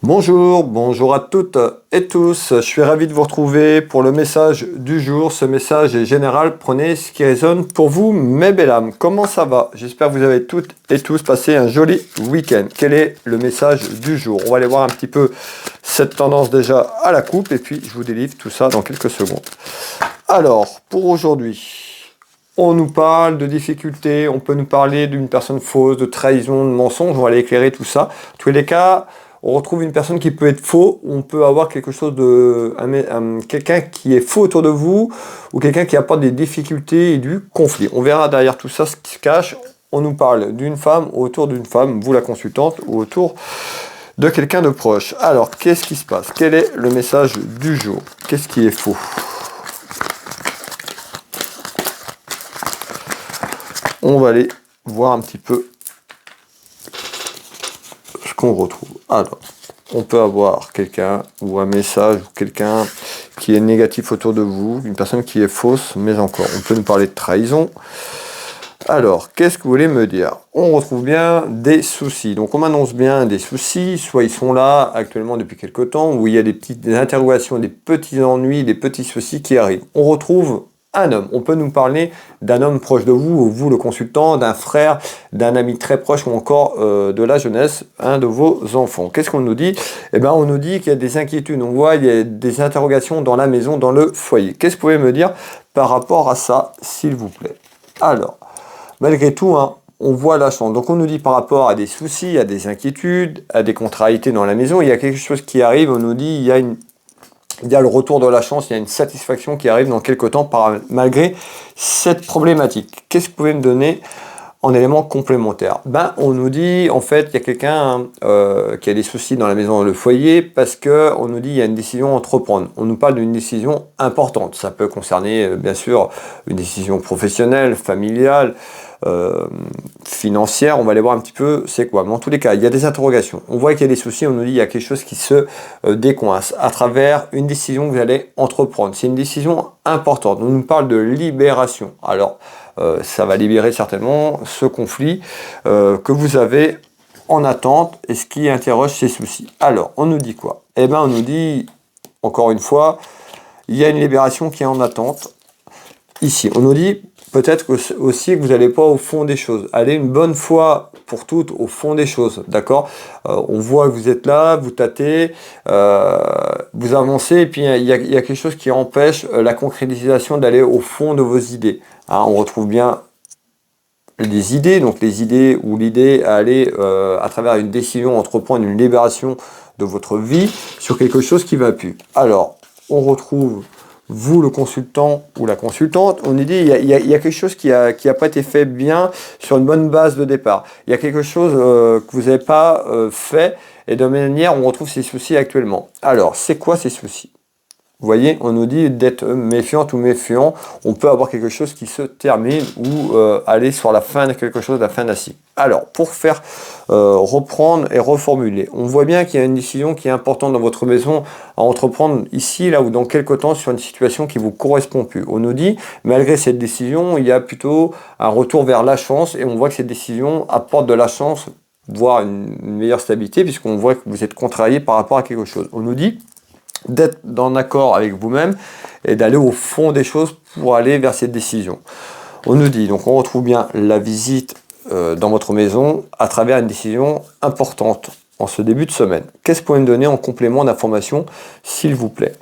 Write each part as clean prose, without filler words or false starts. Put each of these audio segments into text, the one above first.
Bonjour, bonjour à toutes et tous. Je suis ravi de vous retrouver pour le message du jour. Ce message est général. Prenez ce qui résonne pour vous, mes belles âmes. Comment ça va? J'espère que vous avez toutes et tous passé un joli week-end. Quel est le message du jour? On va aller voir un petit peu cette tendance déjà à la coupe et puis je vous délivre tout ça dans quelques secondes. Alors, pour aujourd'hui, on nous parle de difficultés, on peut nous parler d'une personne fausse, de trahison, de mensonge. On va aller éclairer tout ça. En tous les cas, on retrouve une personne qui peut être faux, on peut avoir quelque chose de quelqu'un qui est faux autour de vous, ou quelqu'un qui apporte des difficultés et du conflit. On verra derrière tout ça ce qui se cache. On nous parle d'une femme, autour d'une femme, vous la consultante, ou autour de quelqu'un de proche. Alors, qu'est-ce qui se passe? Quel est le message du jour? Qu'est-ce qui est faux? On va aller voir un petit peu ce qu'on retrouve. Alors, on peut avoir quelqu'un ou un message ou quelqu'un qui est négatif autour de vous, une personne qui est fausse, mais encore, on peut nous parler de trahison. Alors, qu'est-ce que vous voulez me dire? On retrouve bien des soucis. Donc, on m'annonce bien des soucis, soit ils sont là actuellement depuis quelque temps, où il y a des interrogations, des petits ennuis, des petits soucis qui arrivent. On retrouve un homme. On peut nous parler d'un homme proche de vous, vous le consultant, d'un frère, d'un ami très proche ou encore de la jeunesse, un de vos enfants. Qu'est-ce qu'on nous dit? Eh bien, on nous dit qu'il y a des inquiétudes. On voit il y a des interrogations dans la maison, dans le foyer. Qu'est-ce que vous pouvez me dire par rapport à ça, s'il vous plaît? Alors, malgré tout, hein, on voit la chance. Donc on nous dit par rapport à des soucis, à des inquiétudes, à des contrariétés dans la maison, il y a quelque chose qui arrive, on nous dit il y a le retour de la chance, il y a une satisfaction qui arrive dans quelques temps malgré cette problématique. Qu'est-ce que vous pouvez me donner en éléments complémentaires? On nous dit, en fait, il y a quelqu'un qui a des soucis dans la maison, dans le foyer, parce que on nous dit il y a une décision à entreprendre. On nous parle d'une décision importante. Ça peut concerner, bien sûr, une décision professionnelle, familiale, financière. On va aller voir un petit peu c'est quoi. Mais en tous les cas, il y a des interrogations. On voit qu'il y a des soucis. On nous dit il y a quelque chose qui se décoince à travers une décision que vous allez entreprendre. C'est une décision importante. On nous parle de libération. Alors, ça va libérer certainement ce conflit que vous avez en attente et ce qui interroge ces soucis. Alors, on nous dit quoi? Eh bien, on nous dit, encore une fois, il y a une libération qui est en attente. Ici, on nous dit peut-être aussi que vous n'allez pas au fond des choses. Allez une bonne fois pour toutes au fond des choses, d'accord? On voit que vous êtes là, vous tâtez, vous avancez, et puis il y a quelque chose qui empêche la concrétisation d'aller au fond de vos idées. Hein, on retrouve bien les idées, donc les idées ou l'idée à aller à travers une décision, entreprendre une libération de votre vie sur quelque chose qui va plus. Alors, on retrouve vous, le consultant ou la consultante, on nous dit il y a quelque chose qui a pas été fait bien sur une bonne base de départ. Il y a quelque chose que vous n'avez pas fait et de manière on retrouve ces soucis actuellement. Alors, c'est quoi ces soucis? Vous voyez, on nous dit d'être méfiante ou méfiant. On peut avoir quelque chose qui se termine ou aller sur la fin de quelque chose, la fin d'un cycle. Alors, pour faire reprendre et reformuler, on voit bien qu'il y a une décision qui est importante dans votre maison à entreprendre ici, là ou dans quelques temps sur une situation qui vous correspond plus. On nous dit, malgré cette décision, il y a plutôt un retour vers la chance et on voit que cette décision apporte de la chance, voire une meilleure stabilité puisqu'on voit que vous êtes contrarié par rapport à quelque chose. On nous dit d'être en accord avec vous-même et d'aller au fond des choses pour aller vers cette décision. On nous dit, donc on retrouve bien la visite dans votre maison à travers une décision importante en ce début de semaine. Qu'est-ce que vous pouvez me donner en complément d'information, s'il vous plaît?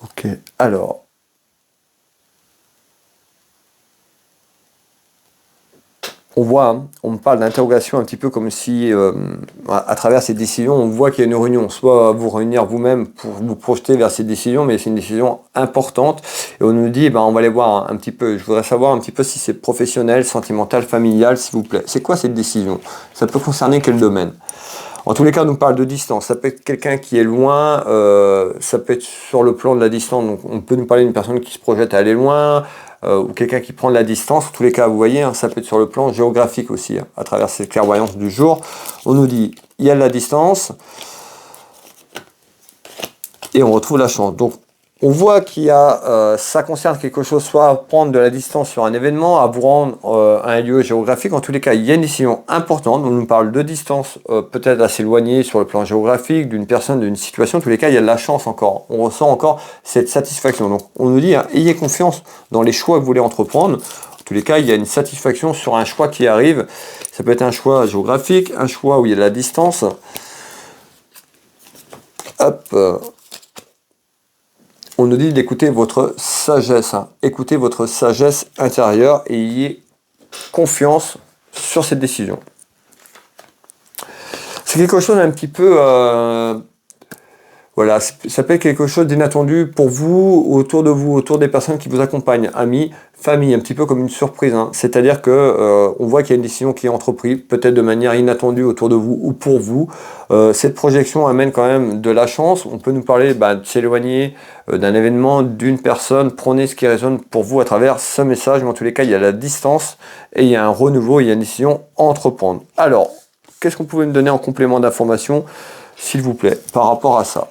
Ok, alors... On voit, hein, on me parle d'interrogation un petit peu comme si, à travers ces décisions, on voit qu'il y a une réunion. Soit vous réunir vous-même pour vous projeter vers ces décisions, mais c'est une décision importante. Et on nous dit, on va aller voir un petit peu. Je voudrais savoir un petit peu si c'est professionnel, sentimental, familial, s'il vous plaît. C'est quoi cette décision? Ça peut concerner quel domaine? En tous les cas, on nous parle de distance. Ça peut être quelqu'un qui est loin, ça peut être sur le plan de la distance. Donc, on peut nous parler d'une personne qui se projette à aller loin, ou quelqu'un qui prend de la distance. En tous les cas, vous voyez, hein, ça peut être sur le plan géographique aussi, hein, à travers cette clairvoyance du jour. On nous dit, il y a de la distance. Et on retrouve la chance. Donc, on voit qu'il y a, ça concerne quelque chose, soit prendre de la distance sur un événement, à vous rendre à un lieu géographique. En tous les cas, il y a une décision importante. On nous parle de distance, peut-être à s'éloigner sur le plan géographique, d'une personne, d'une situation. En tous les cas, il y a de la chance encore. On ressent encore cette satisfaction. Donc, on nous dit, hein, ayez confiance dans les choix que vous voulez entreprendre. En tous les cas, il y a une satisfaction sur un choix qui arrive. Ça peut être un choix géographique, un choix où il y a de la distance. Hop. On nous dit d'écouter votre sagesse. Hein. Écoutez votre sagesse intérieure et ayez confiance sur cette décision. C'est quelque chose un petit peu... voilà, ça peut être quelque chose d'inattendu pour vous, autour des personnes qui vous accompagnent, amis, famille, un petit peu comme une surprise. Hein. C'est-à-dire que on voit qu'il y a une décision qui est entreprise, peut-être de manière inattendue autour de vous ou pour vous. Cette projection amène quand même de la chance. On peut nous parler de s'éloigner d'un événement, d'une personne. Prenez ce qui résonne pour vous à travers ce message. Mais en tous les cas, il y a la distance et il y a un renouveau, il y a une décision à entreprendre. Alors, qu'est-ce qu'on pouvait me donner en complément d'information, s'il vous plaît, par rapport à ça?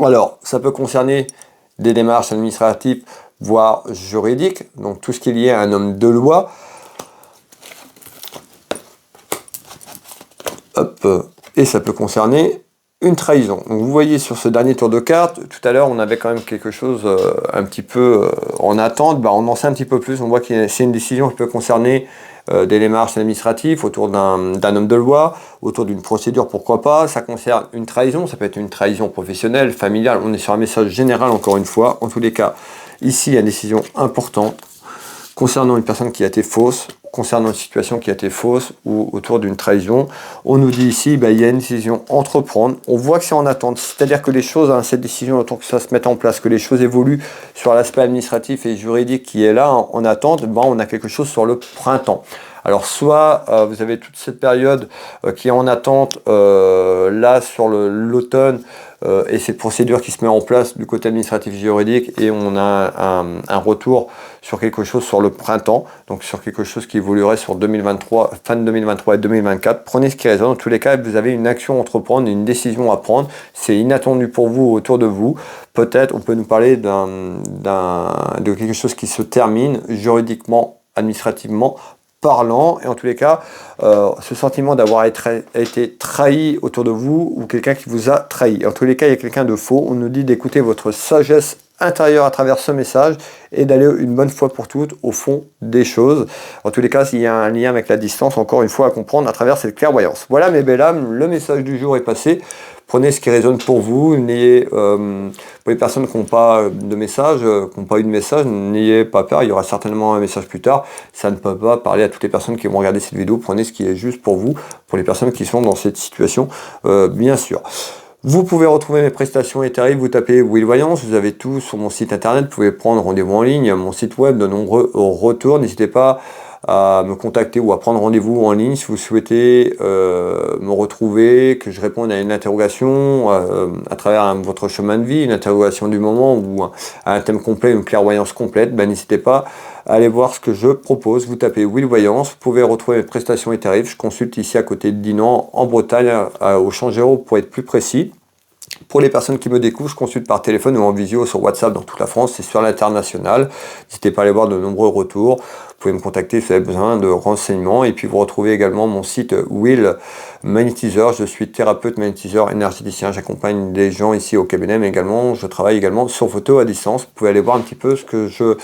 Alors, ça peut concerner des démarches administratives, voire juridiques, donc tout ce qui est lié à un homme de loi. Hop, et ça peut concerner une trahison. Donc vous voyez sur ce dernier tour de carte, tout à l'heure on avait quand même quelque chose un petit peu en attente, on en sait un petit peu plus, on voit que c'est une décision qui peut concerner des démarches administratives autour d'un homme de loi, autour d'une procédure, pourquoi pas. Ça concerne une trahison, ça peut être une trahison professionnelle, familiale, on est sur un message général encore une fois. En tous les cas, ici il y a une décision importante concernant une personne qui a été fausse, concernant une situation qui a été fausse ou autour d'une trahison. On nous dit ici, il y a une décision à entreprendre. On voit que c'est en attente, c'est-à-dire que les choses, cette décision, autant que ça se mette en place, que les choses évoluent sur l'aspect administratif et juridique qui est là en attente, on a quelque chose sur le printemps. Alors soit vous avez toute cette période qui est en attente là sur l'automne et cette procédure qui se met en place du côté administratif et juridique, et on a un retour sur quelque chose sur le printemps, donc sur quelque chose qui évoluerait sur 2023, fin de 2023 et 2024. Prenez ce qui résonne. Dans tous les cas, vous avez une action à entreprendre, une décision à prendre. C'est inattendu pour vous, autour de vous. Peut-être on peut nous parler de quelque chose qui se termine juridiquement, administrativement parlant, et en tous les cas, ce sentiment d'avoir été trahi autour de vous, ou quelqu'un qui vous a trahi. En tous les cas, il y a quelqu'un de faux. On nous dit d'écouter votre sagesse intérieure à travers ce message et d'aller une bonne fois pour toutes au fond des choses. En tous les cas, s'il y a un lien avec la distance, encore une fois à comprendre à travers cette clairvoyance. Voilà mes belles âmes, le message du jour est passé. Prenez ce qui résonne pour vous. N'ayez, pour les personnes qui n'ont pas de message, qui n'ont pas eu de message, n'ayez pas peur. Il y aura certainement un message plus tard. Ça ne peut pas parler à toutes les personnes qui vont regarder cette vidéo. Prenez ce qui est juste pour vous, pour les personnes qui sont dans cette situation, bien sûr. Vous pouvez retrouver mes prestations et tarifs, vous tapez Will Voyance, vous avez tout sur mon site internet, vous pouvez prendre rendez-vous en ligne, mon site web, de nombreux retours. N'hésitez pas à me contacter ou à prendre rendez-vous en ligne si vous souhaitez me retrouver, que je réponde à une interrogation à travers votre chemin de vie, une interrogation du moment ou à un thème complet, une clairvoyance complète. N'hésitez pas à aller voir ce que je propose. Vous tapez Will Voyance, vous pouvez retrouver mes prestations et tarifs. Je consulte ici à côté de Dinan, en Bretagne, au Changéro pour être plus précis. Pour les personnes qui me découvrent, je consulte par téléphone ou en visio sur WhatsApp dans toute la France, c'est sur l'international. N'hésitez pas à aller voir de nombreux retours. Vous pouvez me contacter si vous avez besoin de renseignements. Et puis vous retrouvez également mon site Will Magnétiseur. Je suis thérapeute magnétiseur énergéticien. J'accompagne des gens ici au cabinet, mais également je travaille également sur photo à distance. Vous pouvez aller voir un petit peu ce que je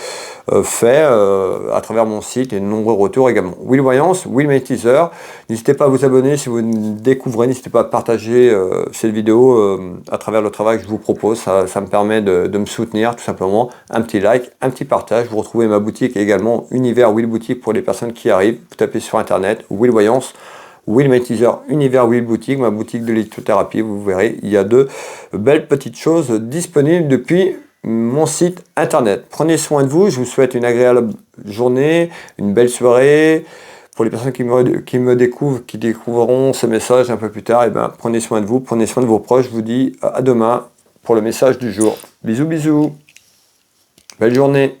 fais à travers mon site et de nombreux retours également. Will Voyance, Will Magnétiseur. N'hésitez pas à vous abonner si vous découvrez. N'hésitez pas à partager cette vidéo à travers le travail que je vous propose. Ça me permet de me soutenir tout simplement. Un petit like, un petit partage. Vous retrouvez ma boutique et également Univers Will Boutique pour les personnes qui arrivent. Vous tapez sur internet Will Voyance, Will Magnétiseur, Univers Will Boutique, ma boutique de lithothérapie. Vous verrez, il y a de belles petites choses disponibles depuis mon site internet. Prenez soin de vous. Je vous souhaite une agréable journée, une belle soirée. Pour les personnes qui me découvrent, qui découvriront ce message un peu plus tard, prenez soin de vous, prenez soin de vos proches. Je vous dis à demain pour le message du jour. Bisous, bisous. Belle journée.